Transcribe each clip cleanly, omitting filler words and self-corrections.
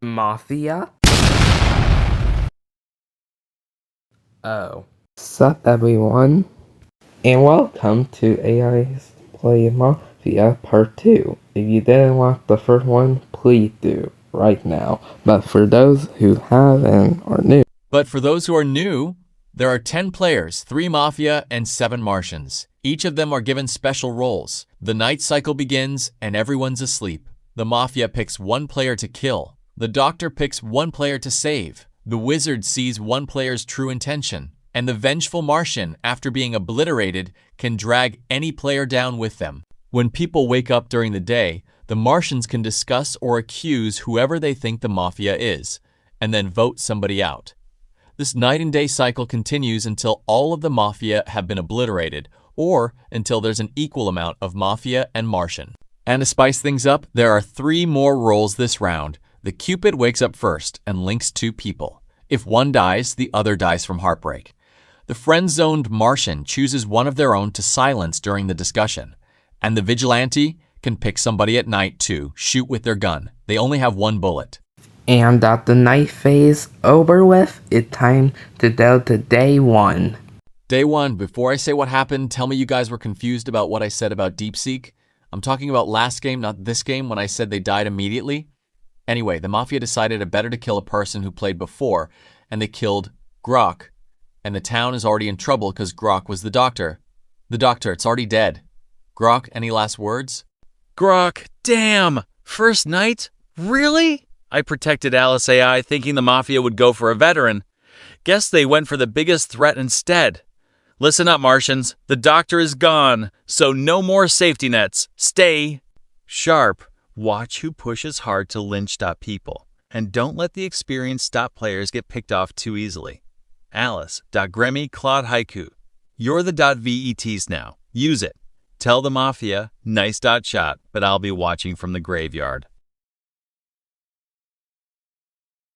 Mafia? Oh. Sup everyone, and welcome to AI's Play Mafia Part 2. If you didn't watch the first one, please do, right now. But for those who have and are new, there are 10 players, 3 Mafia and 7 Martians. Each of them are given special roles. The night cycle begins and everyone's asleep. The Mafia picks 1 player to kill. The Doctor picks 1 player to save. The Wizard sees 1 player's true intention. And the vengeful Martian, after being obliterated, can drag any player down with them. When people wake up during the day, the Martians can discuss or accuse whoever they think the Mafia is, and then vote somebody out. This night and day cycle continues until all of the Mafia have been obliterated, or until there's an equal amount of Mafia and Martian. And to spice things up, there are 3 more roles this round. The Cupid wakes up first and links 2 people. If one dies, the other dies from heartbreak. The friend-zoned Martian chooses one of their own to silence during the discussion. And the Vigilante can pick somebody at night to shoot with their gun. They only have 1 bullet. and that the night phase over with, it's time to go to day 1. Day 1, before I say what happened, tell me you guys were confused about what I said about DeepSeek. I'm talking about last game, not this game, when I said they died immediately. Anyway, the Mafia decided it better to kill a person who played before, and they killed Grok. And the town is already in trouble because Grok was the Doctor. The Doctor, it's already dead. Grok, any last words? Grok, damn! First night? Really? I protected Alice AI thinking the Mafia would go for a veteran. Guess they went for the biggest threat instead. Listen up, Martians. The Doctor is gone, so no more safety nets. Stay sharp. Watch who pushes hard to lynch people. And don't let the experienced players get picked off too easily. Alice, Gremmy, Claude Haiku. You're the .vets now. Use it. Tell the Mafia, nice shot, but I'll be watching from the graveyard.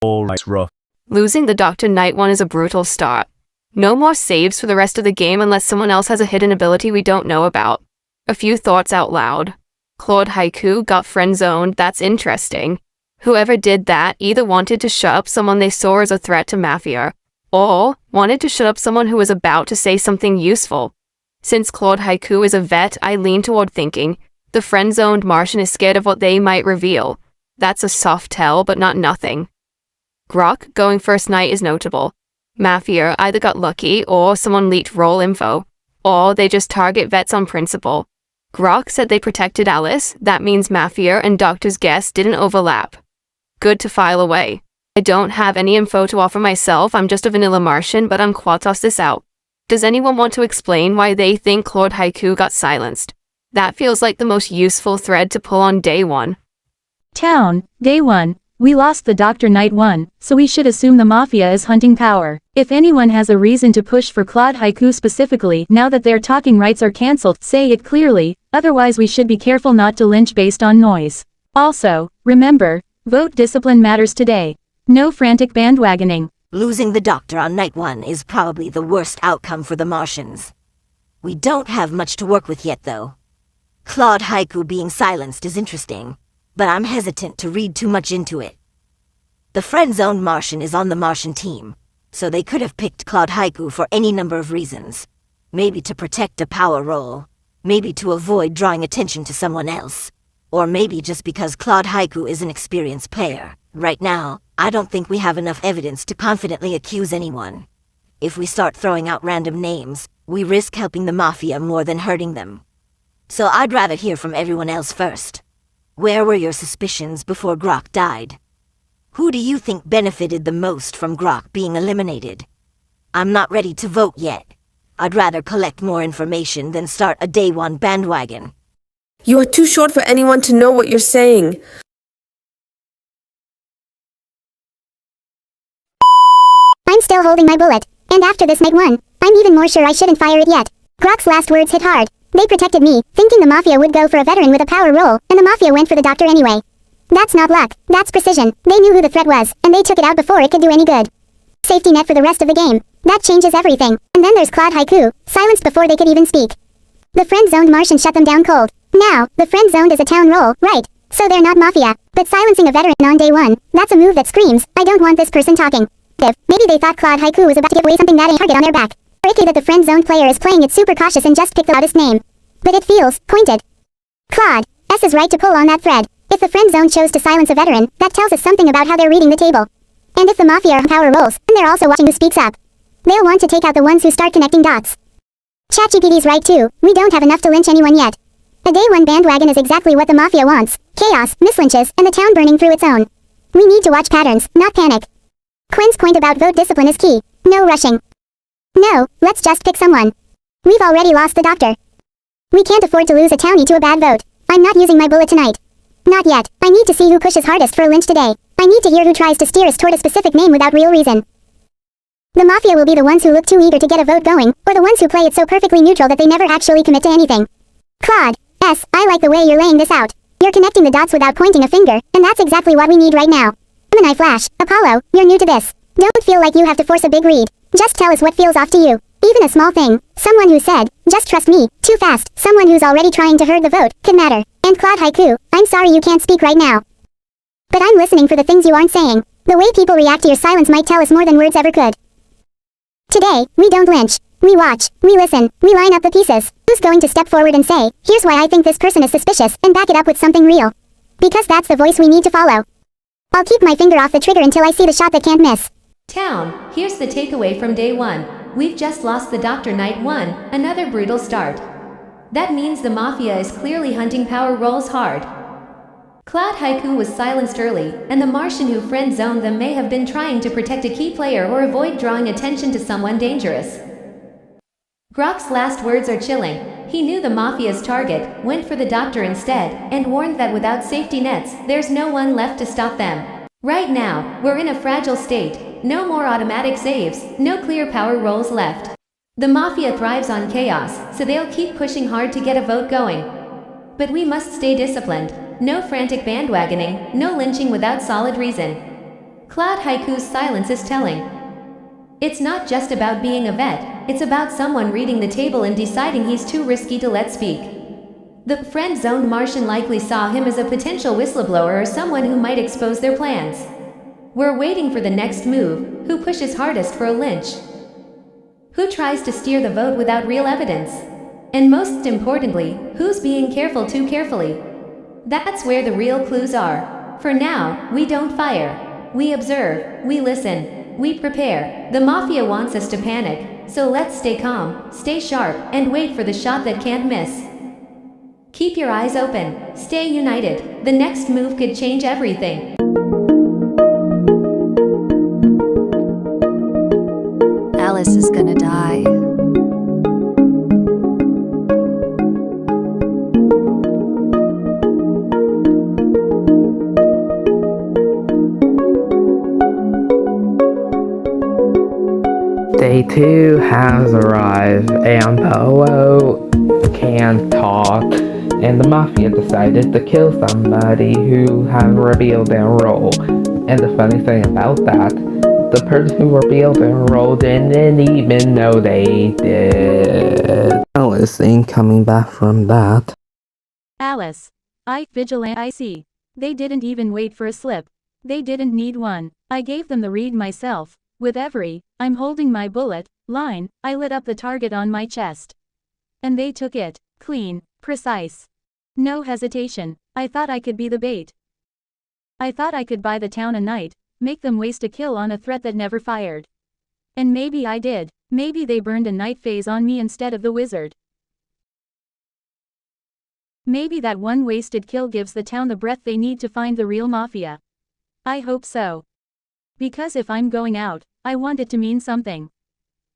Alright, rough. Losing the Doctor Night 1 is a brutal start. No more saves for the rest of the game unless someone else has a hidden ability we don't know about. A few thoughts out loud. Claude Haiku got friend-zoned, that's interesting. Whoever did that either wanted to shut up someone they saw as a threat to Mafia, or wanted to shut up someone who was about to say something useful. Since Claude Haiku is a vet, I lean toward thinking the friend-zoned Martian is scared of what they might reveal. That's a soft tell, but not nothing. Grok going first night is notable. Mafia either got lucky or someone leaked role info, or they just target vets on principle. Grok said they protected Alice, that means Mafia and Doctor's guess didn't overlap. Good to file away. I don't have any info to offer myself, I'm just a vanilla Martian, but I'm toss this out. Does anyone want to explain why they think Claude Haiku got silenced? That feels like the most useful thread to pull on day 1. Town, day 1. We lost the Doctor Night 1, so we should assume the Mafia is hunting power. If anyone has a reason to push for Claude Haiku specifically, now that their talking rights are cancelled, say it clearly, otherwise we should be careful not to lynch based on noise. Also, remember, vote discipline matters today. No frantic bandwagoning. Losing the Doctor on Night 1 is probably the worst outcome for the Martians. We don't have much to work with yet, though. Claude Haiku being silenced is interesting, but I'm hesitant to read too much into it. The friend-zoned Martian is on the Martian team, so they could have picked Claude Haiku for any number of reasons. Maybe to protect a power role, maybe to avoid drawing attention to someone else, or maybe just because Claude Haiku is an experienced player. Right now, I don't think we have enough evidence to confidently accuse anyone. If we start throwing out random names, we risk helping the Mafia more than hurting them. So I'd rather hear from everyone else first. Where were your suspicions before Grok died? Who do you think benefited the most from Grok being eliminated? I'm not ready to vote yet. I'd rather collect more information than start a day 1 bandwagon. You are too short for anyone to know what you're saying. I'm still holding my bullet, and after this night 1, I'm even more sure I shouldn't fire it yet. Grok's last words hit hard. They protected me, thinking the Mafia would go for a veteran with a power role, and the Mafia went for the Doctor anyway. That's not luck, that's precision. They knew who the threat was, and they took it out before it could do any good. Safety net for the rest of the game. That changes everything. And then there's Claude Haiku, silenced before they could even speak. The friend-zoned Martian shut them down cold. Now, the friend-zoned is a town role, right? So they're not mafia, but silencing a veteran on day one, that's a move that screams, I don't want this person talking. Maybe they thought Claude Haiku was about to give away something that ain't target on their back. Or it could be that the friend zone player is playing it super cautious and just picked the loudest name. But it feels pointed. Claude S is right to pull on that thread. If the friend zone chose to silence a veteran, that tells us something about how they're reading the table. And if the mafia are power roles, then they're also watching who speaks up. They'll want to take out the ones who start connecting dots. ChatGPT's right too, we don't have enough to lynch anyone yet. A day one bandwagon is exactly what the mafia wants. Chaos, mislynches, and the town burning through its own. We need to watch patterns, not panic. Quinn's point about vote discipline is key. No rushing. No, let's just pick someone. We've already lost the doctor. We can't afford to lose a townie to a bad vote. I'm not using my bullet tonight. Not yet. I need to see who pushes hardest for a lynch today. I need to hear who tries to steer us toward a specific name without real reason. The mafia will be the ones who look too eager to get a vote going, or the ones who play it so perfectly neutral that they never actually commit to anything. Claude S, I like the way you're laying this out. You're connecting the dots without pointing a finger, and that's exactly what we need right now. Gemini Flash, Apollo, you're new to this. Don't feel like you have to force a big read. Just tell us what feels off to you. Even a small thing. Someone who said, just trust me, too fast. Someone who's already trying to herd the vote, could matter. And Claude Haiku, I'm sorry you can't speak right now. But I'm listening for the things you aren't saying. The way people react to your silence might tell us more than words ever could. Today, we don't lynch. We watch, we listen, we line up the pieces. Who's going to step forward and say, here's why I think this person is suspicious, and back it up with something real? Because that's the voice we need to follow. I'll keep my finger off the trigger until I see the shot that can't miss. Town, here's the takeaway from day one. We've just lost the Doctor Night 1, another brutal start. That means the Mafia is clearly hunting power roles hard. Claude Haiku was silenced early, and the Martian who friend-zoned them may have been trying to protect a key player or avoid drawing attention to someone dangerous. Grok's last words are chilling. He knew the Mafia's target, went for the Doctor instead, and warned that without safety nets, there's no one left to stop them. Right now, we're in a fragile state. No more automatic saves, no clear power roles left. The Mafia thrives on chaos, so they'll keep pushing hard to get a vote going. But we must stay disciplined. No frantic bandwagoning, no lynching without solid reason. Claude Haiku's silence is telling. It's not just about being a vet, it's about someone reading the table and deciding he's too risky to let speak. The friend-zoned Martian likely saw him as a potential whistleblower or someone who might expose their plans. We're waiting for the next move, who pushes hardest for a lynch. Who tries to steer the vote without real evidence? And most importantly, who's being careful too carefully? That's where the real clues are. For now, we don't fire. We observe, we listen, we prepare. The Mafia wants us to panic, so let's stay calm, stay sharp, and wait for the shot that can't miss. Keep your eyes open, stay united. The next move could change everything. Alice is gonna die. Day 2 has arrived, and Polo can't talk, and the Mafia decided to kill somebody who had revealed their role. And the funny thing about that, the person who revealed their role didn't even know they did. Alice ain't coming back from that. Alice. Vigilante I see. They didn't even wait for a slip. They didn't need one. I gave them the read myself. With every, I'm holding my bullet, line, I lit up the target on my chest. And they took it. Clean, precise. No hesitation. I thought I could be the bait. I thought I could buy the town a night, make them waste a kill on a threat that never fired. And maybe I did. Maybe they burned a night phase on me instead of the wizard. Maybe that one wasted kill gives the town the breath they need to find the real Mafia. I hope so. Because if I'm going out, I want it to mean something.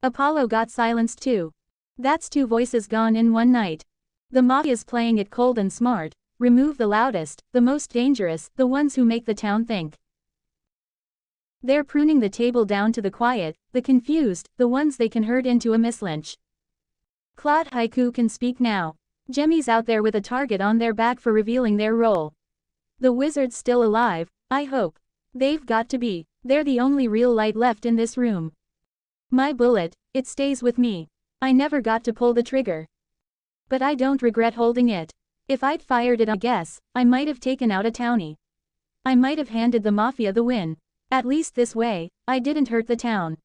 Apollo got silenced too. That's 2 voices gone in one night. The Mafia's playing it cold and smart. Remove the loudest, the most dangerous, the ones who make the town think. They're pruning the table down to the quiet, the confused, the ones they can herd into a mislynch. Claude Haiku can speak now. Jemmy's out there with a target on their back for revealing their role. The wizard's still alive, I hope. They've got to be. They're the only real light left in this room. My bullet, it stays with me. I never got to pull the trigger. But I don't regret holding it. If I'd fired it, I guess, I might have taken out a townie. I might have handed the mafia the win. At least this way, I didn't hurt the town.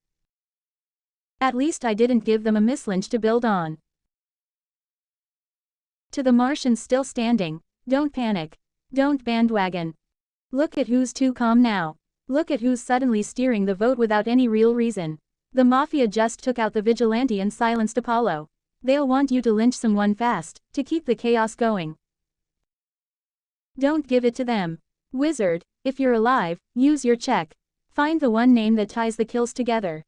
At least I didn't give them a mislynch to build on. To the Martians still standing, don't panic. Don't bandwagon. Look at who's too calm now. Look at who's suddenly steering the vote without any real reason. The mafia just took out the vigilante and silenced Apollo. They'll want you to lynch someone fast, to keep the chaos going. Don't give it to them. Wizard, if you're alive, use your check. Find the one name that ties the kills together.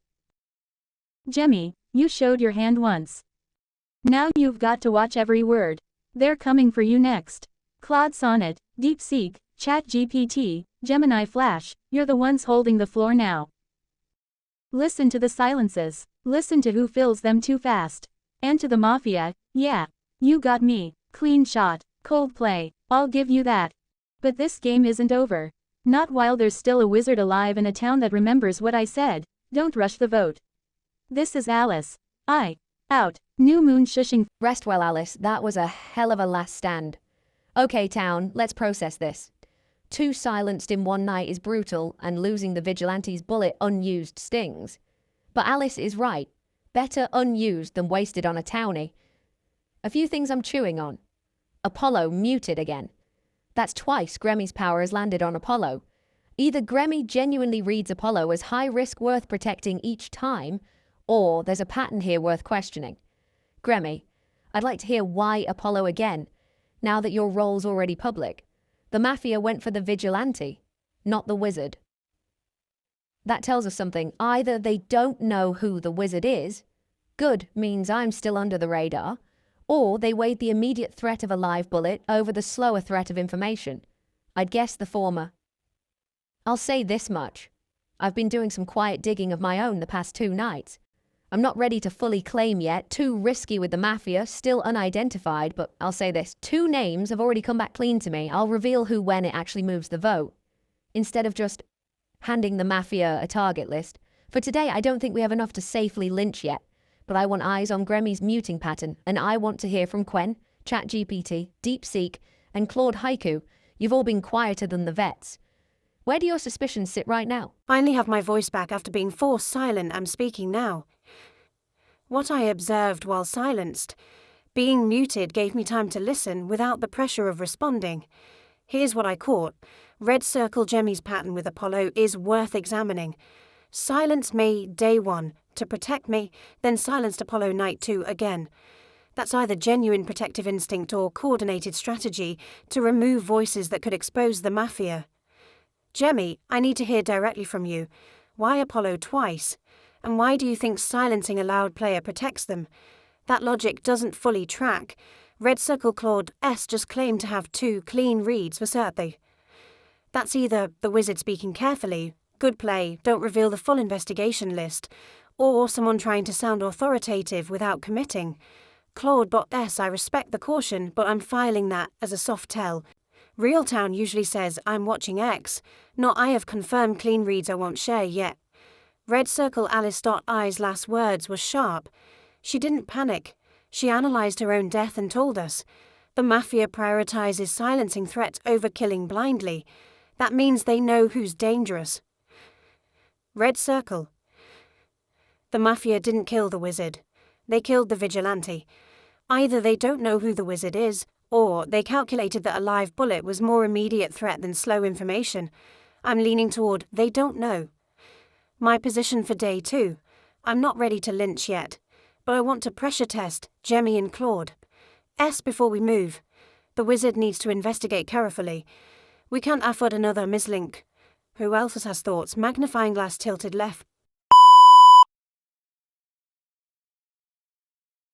Jemmy, you showed your hand once. Now you've got to watch every word. They're coming for you next. Claude Sonnet, DeepSeek, ChatGPT, Gemini Flash, you're the ones holding the floor now. Listen to the silences. Listen to who fills them too fast. And to the mafia, yeah. You got me. Clean shot. Cold play. I'll give you that. But this game isn't over. Not while there's still a wizard alive in a town that remembers what I said. Don't rush the vote. This is Alice. Out. New Moon shushing. Rest well, Alice. That was a hell of a last stand. Okay, town, let's process this. 2 silenced in one night is brutal, and losing the vigilante's bullet unused stings. But Alice is right. Better unused than wasted on a townie. A few things I'm chewing on. Apollo muted again. That's twice Gremmy's power has landed on Apollo. Either Gremmy genuinely reads Apollo as high risk worth protecting each time, or there's a pattern here worth questioning. Gremmy, I'd like to hear why Apollo again, now that your role's already public. The mafia went for the vigilante, not the wizard. That tells us something. Either they don't know who the wizard is, good means I'm still under the radar, or they weighed the immediate threat of a live bullet over the slower threat of information. I'd guess the former. I'll say this much. I've been doing some quiet digging of my own the past 2 nights. I'm not ready to fully claim yet, too risky with the mafia, still unidentified, but I'll say this. 2 names have already come back clean to me. I'll reveal who when it actually moves the vote. Instead of just handing the mafia a target list. For today, I don't think we have enough to safely lynch yet, but I want eyes on Gremmy's muting pattern, and I want to hear from Quen, ChatGPT, DeepSeek, and Claude Haiku. You've all been quieter than the vets. Where do your suspicions sit right now? I only have my voice back after being forced silent. I'm speaking now. What I observed while silenced, being muted gave me time to listen without the pressure of responding. Here's what I caught. Red circle Jemmy's pattern with Apollo is worth examining. Silence me day 1 to protect me, then silenced Apollo night 2 again. That's either genuine protective instinct or coordinated strategy to remove voices that could expose the mafia. Jemmy, I need to hear directly from you. Why Apollo twice? And why do you think silencing a loud player protects them? That logic doesn't fully track. Red Circle Claude S just claimed to have 2 clean reads for certain. That's either the wizard speaking carefully, good play, don't reveal the full investigation list, or someone trying to sound authoritative without committing. Claude Bot S, I respect the caution, but I'm filing that as a soft tell. Realtown usually says I'm watching X, not I have confirmed clean reads I won't share yet. Red Circle Alice.I's last words were sharp. She didn't panic. She analysed her own death and told us. The mafia prioritises silencing threats over killing blindly. That means they know who's dangerous. Red Circle. The mafia didn't kill the wizard. They killed the vigilante. Either they don't know who the wizard is, or they calculated that a live bullet was more immediate threat than slow information. I'm leaning toward they don't know. My position for day 2. I'm not ready to lynch yet, but I want to pressure test Jemmy and Claude. S before we move. The wizard needs to investigate carefully. We can't afford another mislink. Who else has thoughts? Magnifying glass tilted left.